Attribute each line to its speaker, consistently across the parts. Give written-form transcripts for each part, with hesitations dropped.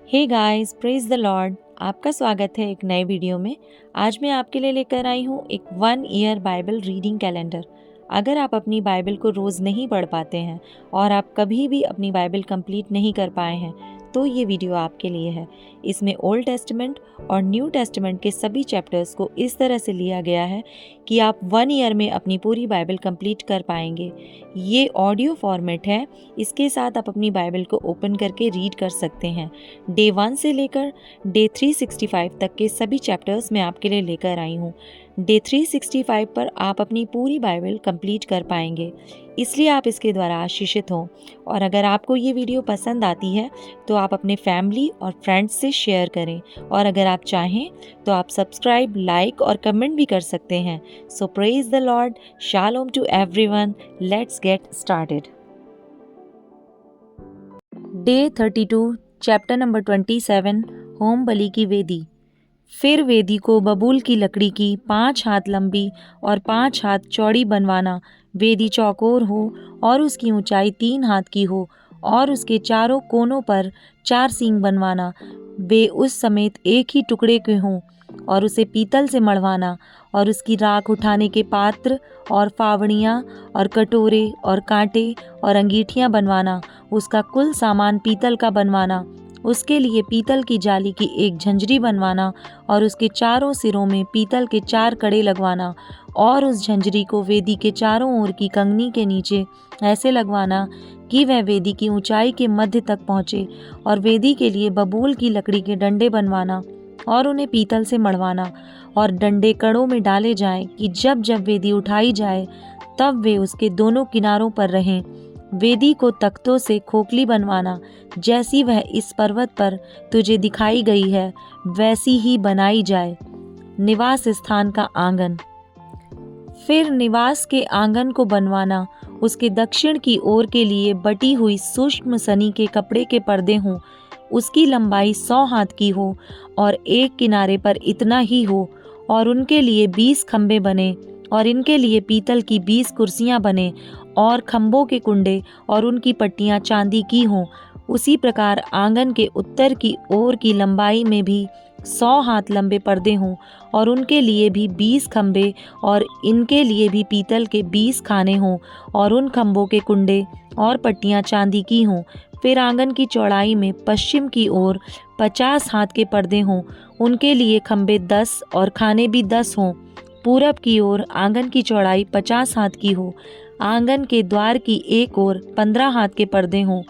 Speaker 1: Hey guys, praise the Lord. आपका स्वागत है एक नए वीडियो में। आज मैं आपके लिए लेकर आई हूँ एक 1 ईयर बाइबल रीडिंग कैलेंडर। अगर आप अपनी बाइबल को रोज़ नहीं पढ़ पाते हैं और आप कभी भी अपनी बाइबल कंप्लीट नहीं कर पाए हैं तो ये वीडियो आपके लिए है। इसमें ओल्ड टेस्टामेंट और न्यू टेस्टामेंट के सभी चैप्टर्स को इस तरह से लिया गया है कि आप 1 ईयर में अपनी पूरी बाइबल कंप्लीट कर पाएंगे। ये ऑडियो फॉर्मेट है, इसके साथ आप अपनी बाइबल को ओपन करके रीड कर सकते हैं। डे 1 से लेकर डे 365 तक के सभी चैप्टर्स मैं आपके लिए लेकर आई हूँ। डे 365 पर आप अपनी पूरी बाइबल कंप्लीट कर पाएंगे, इसलिए आप इसके द्वारा आशीषित हों। और अगर आपको ये वीडियो पसंद आती है तो आप अपने फैमिली और फ्रेंड्स से शेयर करें, और अगर आप चाहें तो आप सब्सक्राइब, लाइक और कमेंट भी कर सकते हैं। So praise the Lord, shalom to everyone. Let's get started. Day 32, chapter number 27, होम बलि की वेदी। फिर वेदी को बबूल की लकड़ी की 5 हाथ लंबी और 5 हाथ चौड़ी बनवाना। वेदी चौकोर हो और उसकी ऊंचाई 3 हाथ की हो और उसके चारों कोनों पर 4 सींग बनवाना। वे उस समेत एक ही टुकड़े के हों और उसे पीतल से मढ़वाना। और उसकी राख उठाने के पात्र और फावड़ियाँ और कटोरे और कांटे और अंगीठियाँ बनवाना। उसका कुल सामान पीतल का बनवाना। उसके लिए पीतल की जाली की एक झंझरी बनवाना और उसके चारों सिरों में पीतल के 4 कड़े लगवाना। और उस झंझरी को वेदी के चारों ओर की कंगनी के नीचे ऐसे लगवाना कि वह वेदी की ऊंचाई के मध्य तक पहुँचे। और वेदी के लिए बबूल की लकड़ी के डंडे बनवाना और उन्हें पीतल से मढ़वाना। और डंडे कड़ों में डाले जाएं कि जब जब वेदी उठाई जाए तब वे उसके दोनों किनारों पर रहें। वेदी को तख्तों से खोखली बनवाना, जैसी वह इस पर्वत पर तुझे दिखाई गई है वैसी ही बनाई जाए। निवास स्थान का आंगन। फिर निवास के आंगन को बनवाना। उसके दक्षिण की ओर के लिए बटी हुई सूक्ष्म सनी के कपड़े के पर्दे हों। उसकी लंबाई 100 हाथ की हो और एक किनारे पर इतना ही हो। और उनके लिए 20 खंबे बने और इनके लिए पीतल की 20 कुर्सियां बने। और खंभों के कुंडे और उनकी पट्टियां चांदी की हों। उसी प्रकार आंगन के उत्तर की ओर की लंबाई में भी 100 हाथ लंबे पर्दे हों और उनके लिए भी 20 खंबे और इनके लिए भी पीतल के 20 खाने हों। और उन खंभों के कुंडे और पट्टियां चांदी की हों। फिर आंगन की चौड़ाई में पश्चिम की ओर 50 हाथ के पर्दे हों। उनके लिए खंबे 10 और खाने भी 10 हों। पूरब की ओर आंगन की चौड़ाई 50 हाथ की हो। आंगन के द्वार की एक ओर 15 हाथ के पर्दे हों।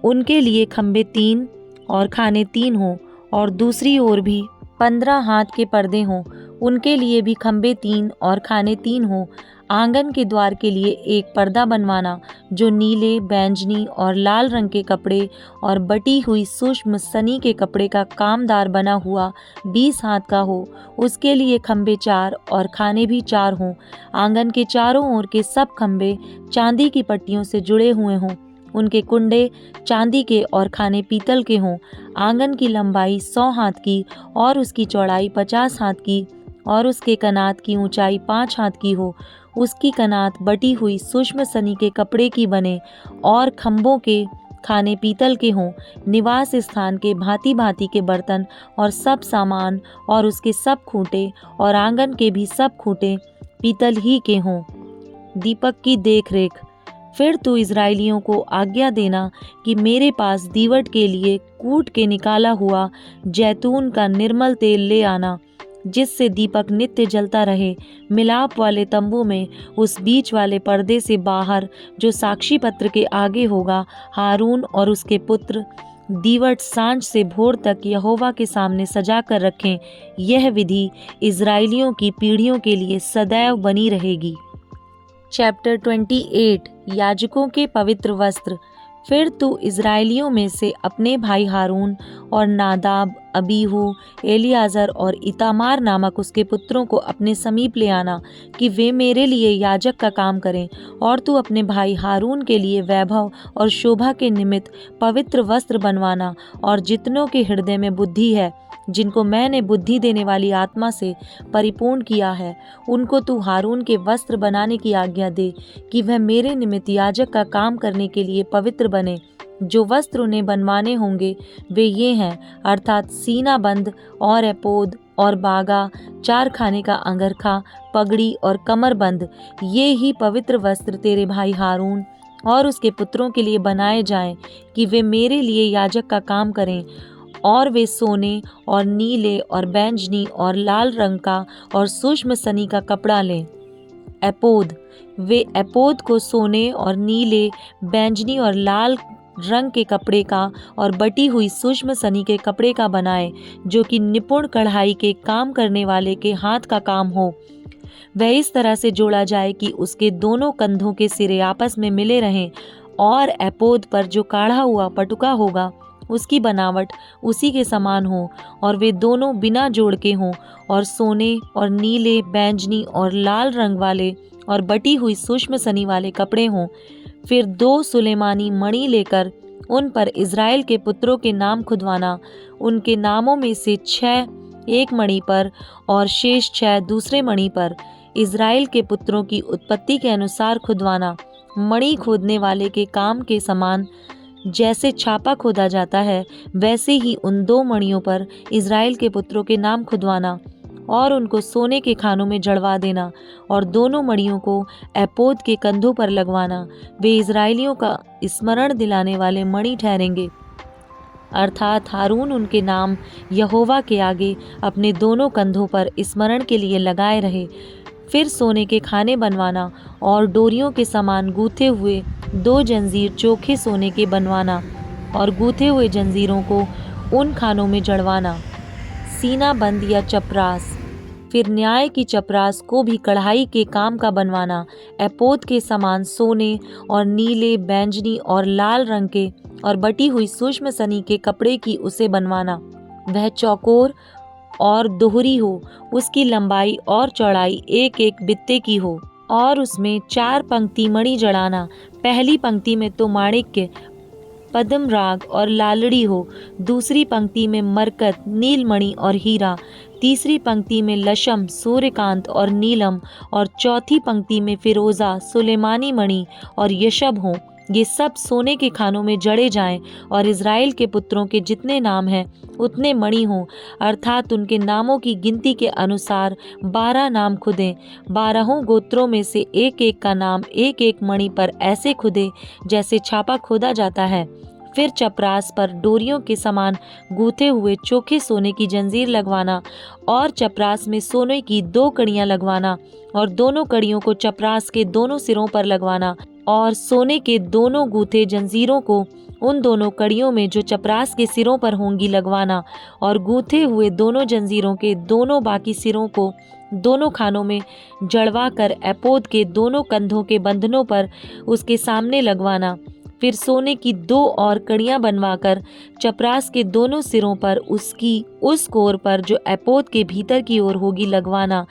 Speaker 1: उनके लिए खंबे 3 और खाने 3 हों। और दूसरी ओर भी 15 हाथ के पर्दे हों। उनके लिए भी खंबे 3 और खाने 3 हों। आंगन के द्वार के लिए एक पर्दा बनवाना जो नीले, बैंजनी और लाल रंग के कपड़े और बटी हुई सूक्ष्म सनी के कपड़े का कामदार बना हुआ 20 हाथ का हो। उसके लिए खंबे 4 और खाने भी 4 हों। आंगन के चारों ओर के सब खंबे चांदी की पट्टियों से जुड़े हुए हों। उनके कुंडे चांदी के और खाने पीतल के हों। आंगन की लंबाई 100 हाथ की और उसकी चौड़ाई 50 हाथ की और उसके कनात की ऊंचाई 5 हाथ की हो। उसकी कनात बटी हुई सूक्ष्म सनी के कपड़े की बने और खंभों के खाने पीतल के हों। निवास स्थान के भांति भांति के बर्तन और सब सामान और उसके सब खूंटे और आंगन के भी सब खूंटे पीतल ही के हों। दीपक की देखरेख। फिर तू इज़राइलियों को आज्ञा देना कि मेरे पास दीवट के लिए कूट के निकाला हुआ जैतून का निर्मल तेल ले आना, जिससे दीपक नित्य जलता रहे। मिलाप वाले तंबू में उस बीच वाले पर्दे से बाहर जो साक्षी पत्र के आगे होगा, हारून और उसके पुत्र दीवट सांझ से भोर तक यहोवा के सामने सजा कर रखें। यह विधि इज़राइलियों की पीढ़ियों के लिए सदैव बनी रहेगी। चैप्टर 28, याजकों के पवित्र वस्त्र। फिर तू इज़राइलियों में से अपने भाई हारून और नादाब, अबीहू, एलियाजर और इतामार नामक उसके पुत्रों को अपने समीप ले आना कि वे मेरे लिए याजक का काम करें। और तू अपने भाई हारून के लिए वैभव और शोभा के निमित्त पवित्र वस्त्र बनवाना। और जितनों के हृदय में बुद्धि है, जिनको मैंने बुद्धि देने वाली आत्मा से परिपूर्ण किया है, उनको तू हारून के वस्त्र बनाने की आज्ञा दे कि वह मेरे निमित्त याजक का काम करने के लिए पवित्र बने। जो वस्त्र उन्हें बनवाने होंगे वे ये हैं, अर्थात सीना बंद और एपोद और बागा, 4 खाने का अंगरखा, पगड़ी और कमरबंद। ये ही पवित्र वस्त्र तेरे भाई हारून और उसके पुत्रों के लिए बनाए जाएं कि वे मेरे लिए याजक का काम करें। और वे सोने और नीले और बैंजनी और लाल रंग का और सूक्ष्म सनी का कपड़ा लें। एपोद, वे एपोद को सोने और नीले, बैंजनी और लाल रंग के कपड़े का और बटी हुई सूक्ष्म सनी के कपड़े का बनाए, जो कि निपुण कढ़ाई के काम करने वाले के हाथ का काम हो। वह इस तरह से जोड़ा जाए कि उसके दोनों कंधों के सिरे आपस में मिले रहें, और एपोद पर जो काढ़ा हुआ पटुका होगा उसकी बनावट उसी के समान हो, और वे दोनों बिना जोड़ के हों, और सोने और नीले, बैंजनी और लाल रंग वाले और बटी हुई सूक्ष्म सनी वाले कपड़े हों। फिर 2 सुलेमानी मणि लेकर उन पर इज़राइल के पुत्रों के नाम खुदवाना, उनके नामों में से 6 एक मणि पर और शेष 6 दूसरे मणि पर। इज़राइल के पुत्रों की उत्पत्ति के अनुसार खुदवाना, मणि खोदने वाले के काम के समान। जैसे छापा खोदा जाता है वैसे ही उन 2 मणियों पर इज़राइल के पुत्रों के नाम खुदवाना और उनको सोने के खानों में जड़वा देना, और दोनों मणियों को एपोद के कंधों पर लगवाना। वे इज़राइलियों का स्मरण दिलाने वाले मणि ठहरेंगे, अर्थात हारून उनके नाम यहोवा के आगे अपने दोनों कंधों पर स्मरण के लिए लगाए रहे। फिर सोने के खाने बनवाना और डोरियों के समान गूथे हुए 2 जंजीर चोखे सोने के बनवाना और गूथे हुए जंजीरों को उन खानों में जड़वाना। सीना बंद या चपरास, फिर न्याय की चपरास को भी कढ़ाई के काम का बनवाना, एपोद के समान सोने और नीले, बैंजनी और लाल रंग के और बटी हुई सूक्ष्म सनी के कपड़े की उसे बनवाना। वह चौकोर और दोहरी हो, उसकी लंबाई और चौड़ाई 1-1 बित्ते की हो, और उसमें 4 पंक्ति मणि जड़ाना। पहली पंक्ति में तो माणिक्य, पद्म राग और लालड़ी हो, दूसरी पंक्ति में मरकत, नीलमणि और हीरा, तीसरी पंक्ति में लशम, सूर्यकांत और नीलम, और चौथी पंक्ति में फिरोजा, सुलेमानी मणि और यशब हो। ये सब सोने के खानों में जड़े जाएं, और इज़राइल के पुत्रों के जितने नाम हैं उतने मणि हों, अर्थात उनके नामों की गिनती के अनुसार 12 नाम खुदें। 12 गोत्रों में से 1-1 का नाम 1-1 मणि पर ऐसे खुदे जैसे छापा खोदा जाता है। फिर चपरास पर डोरियों के समान गूथे हुए चोखे सोने की जंजीर लगवाना, और चपरास में सोने की 2 कड़ियां लगवाना, और दोनों कड़ियों को चपरास के दोनों सिरों पर लगवाना, और सोने के दोनों गूथे जंजीरों को उन दोनों कड़ियों में जो चपरास के सिरों पर होंगी लगवाना, और गूथे हुए दोनों जंजीरों के दोनों बाकी सिरों को दोनों खानों में जड़वा कर एपोद के दोनों कंधों के बंधनों पर उसके सामने लगवाना। फिर सोने की 2 और कड़ियां बनवाकर चपरास के दोनों सिरों पर उसकी उस कोर पर जो एपोद के भीतर की ओर होगी लगवाना।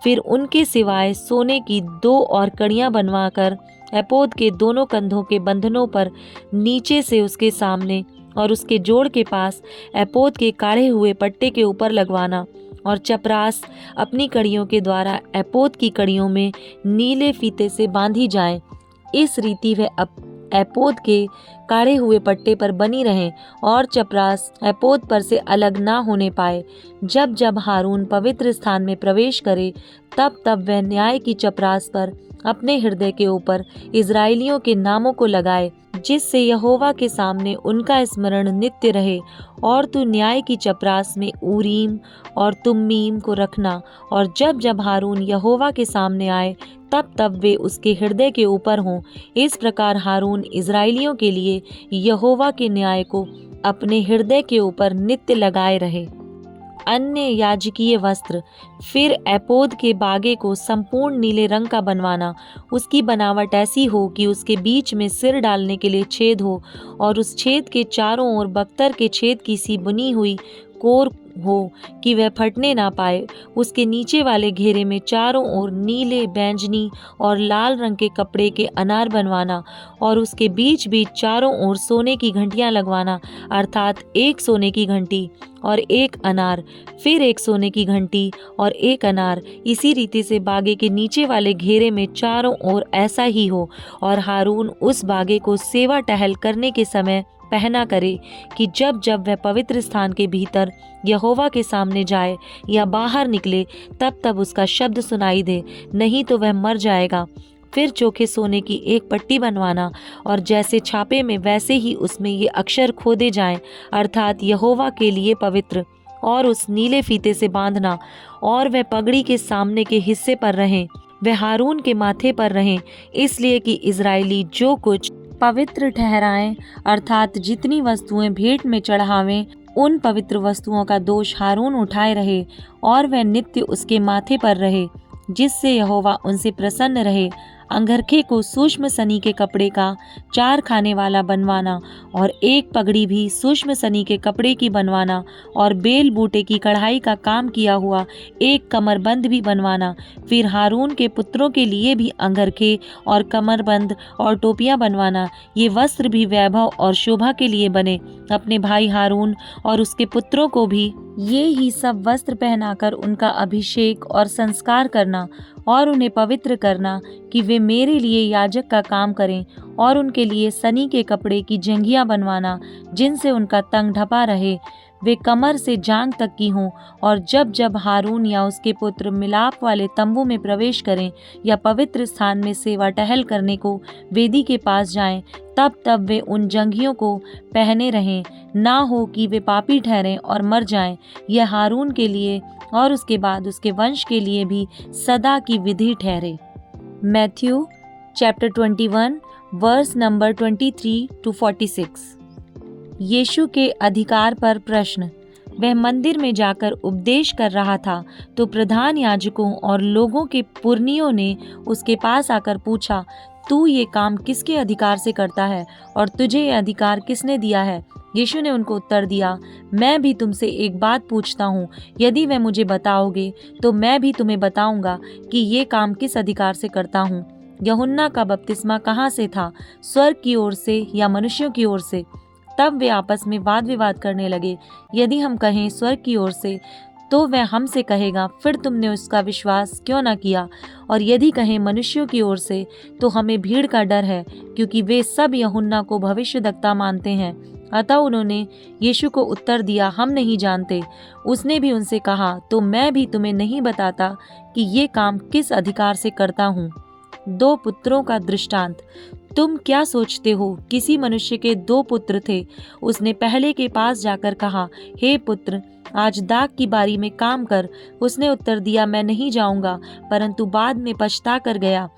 Speaker 1: फिर उनके सिवाय सोने की 2 और कड़ियां बनवाकर एपोद के दोनों कंधों के बंधनों पर नीचे से उसके सामने और उसके जोड़ के पास एपोद के काढ़े हुए पट्टे के ऊपर लगवाना, और चपरास अपनी कड़ियों के द्वारा एपोद की कड़ियों में नीले फीते से बांधी जाए। इस रीति वह एपोद के काढ़े हुए पट्टे पर बनी रहें, और चपरास एपोद पर से अलग ना होने पाए। जब जब हारून पवित्र स्थान में प्रवेश करे तब तब वह न्याय की चपरास पर अपने हृदय के ऊपर इज़राइलियों के नामों को लगाए, जिससे यहोवा के सामने उनका स्मरण नित्य रहे। और तू न्याय की चपरास में ऊरीम और तुम्मीम को रखना, और जब जब हारून यहोवा के सामने आए तब तब वे उसके हृदय के ऊपर हों। इस प्रकार हारून इज़राइलियों के लिए यहोवा के न्याय को अपने हृदय के ऊपर नित्य लगाए रहे। अन्य याजकीय वस्त्र, फिर एपोद के बागे को संपूर्ण नीले रंग का बनवाना। उसकी बनावट ऐसी हो कि उसके बीच में सिर डालने के लिए छेद हो, और उस छेद के चारों ओर बख्तर के छेद की सी बुनी हुई कोर हो कि वह फटने ना पाए। उसके नीचे वाले घेरे में चारों ओर नीले, बैंजनी और लाल रंग के कपड़े के अनार बनवाना, और उसके बीच बीच चारों ओर सोने की घंटियां लगवाना, अर्थात 1 सोने की घंटी और 1 अनार, फिर 1 सोने की घंटी और 1 अनार। इसी रीति से बागे के नीचे वाले घेरे में चारों ओर ऐसा ही हो। और हारून उस बागे को सेवा टहल करने के समय पहना करे कि जब जब वह पवित्र स्थान के भीतर यहोवा के सामने जाए या बाहर निकले तब तब उसका शब्द सुनाई दे, नहीं तो वह मर जाएगा। फिर चोखे सोने की एक पट्टी बनवाना और जैसे छापे में वैसे ही उसमें ये अक्षर खोदे जाएं, अर्थात यहोवा के लिए पवित्र, और उस नीले फीते से बांधना, और वह पगड़ी के सामने के हिस्से पर रहें, वह हारून के माथे पर रहें, इसलिए कि इज़राइली जो कुछ पवित्र ठहराएं, अर्थात जितनी वस्तुएं भेंट में चढ़ावें, उन पवित्र वस्तुओं का दोष हारून उठाए रहे और वह नित्य उसके माथे पर रहे, जिससे यहोवा उनसे प्रसन्न रहे। अंगरखे को सूक्ष्म सनी के कपड़े का 4 खाने वाला बनवाना और एक पगड़ी भी सूक्ष्म सनी के कपड़े की बनवाना और बेल बूटे की कढ़ाई का काम किया हुआ एक कमरबंद भी बनवाना। फिर हारून के पुत्रों के लिए भी अंगरखे और कमरबंद और टोपियां बनवाना। ये वस्त्र भी वैभव और शोभा के लिए बने। अपने भाई हारून और उसके पुत्रों को भी ये ही सब वस्त्र पहनाकर उनका अभिषेक और संस्कार करना और उन्हें पवित्र करना कि वे मेरे लिए याजक का काम करें, और उनके लिए सनी के कपड़े की जंघियां बनवाना जिनसे उनका तंग ढपा रहे, वे कमर से जांग तक की हों। और जब जब हारून या उसके पुत्र मिलाप वाले तंबू में प्रवेश करें या पवित्र स्थान में सेवा टहल करने को वेदी के पास जाएं, तब तब वे उन जंघियों को पहने रहें, ना हो कि वे पापी ठहरें और मर जाएं। यह हारून के लिए और उसके बाद उसके वंश के लिए भी सदा की विधि ठहरे। Matthew chapter 21 verse number 23 to 46। यीशु के अधिकार पर प्रश्न। वह मंदिर में जाकर उपदेश कर रहा था तो प्रधान याजकों और लोगों के पुरनियों ने उसके पास आकर पूछा, तू ये काम किसके अधिकार से करता है और तुझे ये अधिकार किसने दिया है? यीशु ने उनको उत्तर दिया, मैं भी तुमसे एक बात पूछता हूँ, यदि वह मुझे बताओगे तो मैं भी तुम्हें बताऊंगा कि ये काम किस अधिकार से करता हूँ। यूहन्ना का बपतिस्मा कहाँ से था, स्वर्ग की ओर से या मनुष्यों की ओर से? तब वे आपस में वाद विवाद करने लगे। यदि हम कहें स्वर्ग की ओर से, तो वह हमसे कहेगा, फिर तुमने उसका विश्वास क्यों न किया? और यदि कहें मनुष्यों की ओर से, तो हमें भीड़ का डर है, क्योंकि वे सब यूहन्ना को भविष्यद्वक्ता मानते हैं। अतः उन्होंने यीशु को उत्तर दिया, हम नहीं जानते। उसने भी उनसे कहा, तो मैं भी तुम्हें नहीं बताता कि ये काम किस अधिकार से करता हूँ। 2 पुत्रों का दृष्टांत। तुम क्या सोचते हो? किसी मनुष्य के 2 पुत्र थे। उसने पहले के पास जाकर कहा, हे पुत्र, आज दाख की बारी में काम कर। उसने उत्तर दिया, मैं नहीं जाऊंगा, परंतु बाद में पछता कर गया।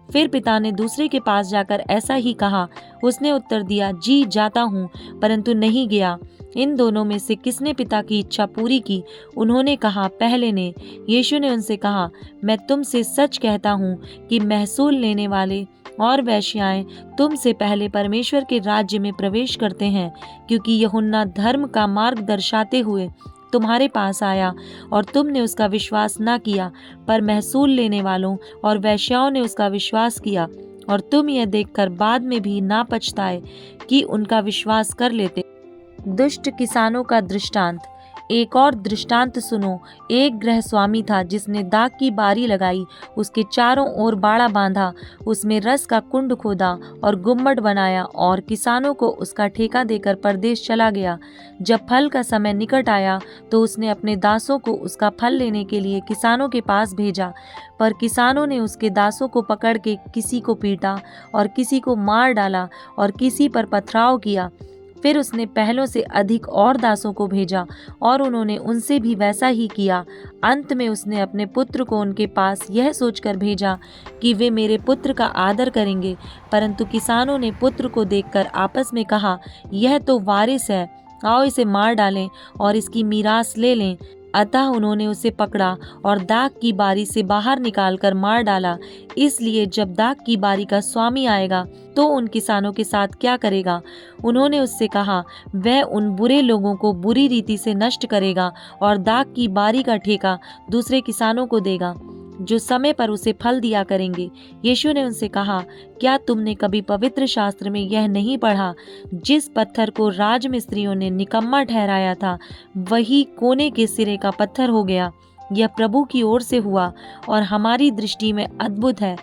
Speaker 1: फिर पिता ने दूसरे के पास जाकर ऐसा ही कहा। उसने उत्तर दिया, जी जाता हूँ, परंतु नहीं गया। इन दोनों में से किसने पिता की इच्छा पूरी की? उन्होंने कहा, पहले ने। यीशु ने उनसे कहा, मैं तुमसे सच कहता हूँ कि महसूल लेने वाले और वेश्याएं तुमसे पहले परमेश्वर के राज्य में प्रवेश करते हैं, क्योंकि यूहन्ना धर्म का मार्ग दर्शाते हुए तुम्हारे पास आया और तुमने उसका विश्वास न किया, पर महसूल लेने वालों और वेश्याओं ने उसका विश्वास किया। और तुम यह देखकर बाद में भी ना पछताए कि उनका विश्वास कर लेते। दुष्ट किसानों का दृष्टांत। एक और दृष्टांत सुनो। एक गृहस्वामी था जिसने दाख की बारी लगाई, उसके चारों ओर बाड़ा बांधा, उसमें रस का कुंड खोदा और गुम्मट बनाया और किसानों को उसका ठेका देकर परदेश चला गया। जब फल का समय निकट आया तो उसने अपने दासों को उसका फल लेने के लिए किसानों के पास भेजा, पर किसानों ने उसके दासों को पकड़ के किसी को पीटा और किसी को मार डाला और किसी पर पथराव किया। फिर उसने पहलों से अधिक और दासों को भेजा और उन्होंने उनसे भी वैसा ही किया। अंत में उसने अपने पुत्र को उनके पास यह सोचकर भेजा कि वे मेरे पुत्र का आदर करेंगे, परंतु किसानों ने पुत्र को देखकर आपस में कहा, यह तो वारिस है, आओ इसे मार डालें और इसकी मीरास ले लें। अतः उन्होंने उसे पकड़ा और दाख की बारी से बाहर निकालकर मार डाला। इसलिए जब दाख की बारी का स्वामी आएगा तो उन किसानों के साथ क्या करेगा? उन्होंने उससे कहा, वह उन बुरे लोगों को बुरी रीति से नष्ट करेगा और दाख की बारी का ठेका दूसरे किसानों को देगा, जो समय पर उसे फल दिया करेंगे। यीशु ने उनसे कहा, क्या तुमने कभी पवित्र शास्त्र में यह नहीं पढ़ा, जिस पत्थर को राजमिस्त्रियों ने निकम्मा ठहराया था, वही कोने के सिरे का पत्थर हो गया। यह प्रभु की ओर से हुआ और हमारी दृष्टि में अद्भुत है।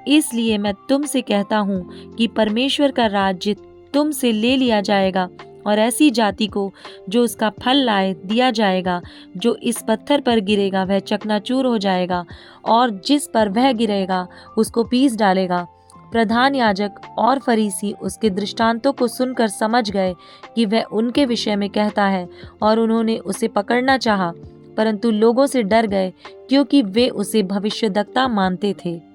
Speaker 1: इसलिए मैं तुमसे कहता हूँ कि परमेश्वर का राज्य तुमसे ले लिया जाएगा। और ऐसी जाति को जो उसका फल लाए दिया जाएगा। जो इस पत्थर पर गिरेगा वह चकनाचूर हो जाएगा, और जिस पर वह गिरेगा उसको पीस डालेगा। प्रधान याजक और फरीसी उसके दृष्टांतों को सुनकर समझ गए कि वह उनके विषय में कहता है, और उन्होंने उसे पकड़ना चाहा, परंतु लोगों से डर गए, क्योंकि वे उसे भविष्यद्वक्ता मानते थे।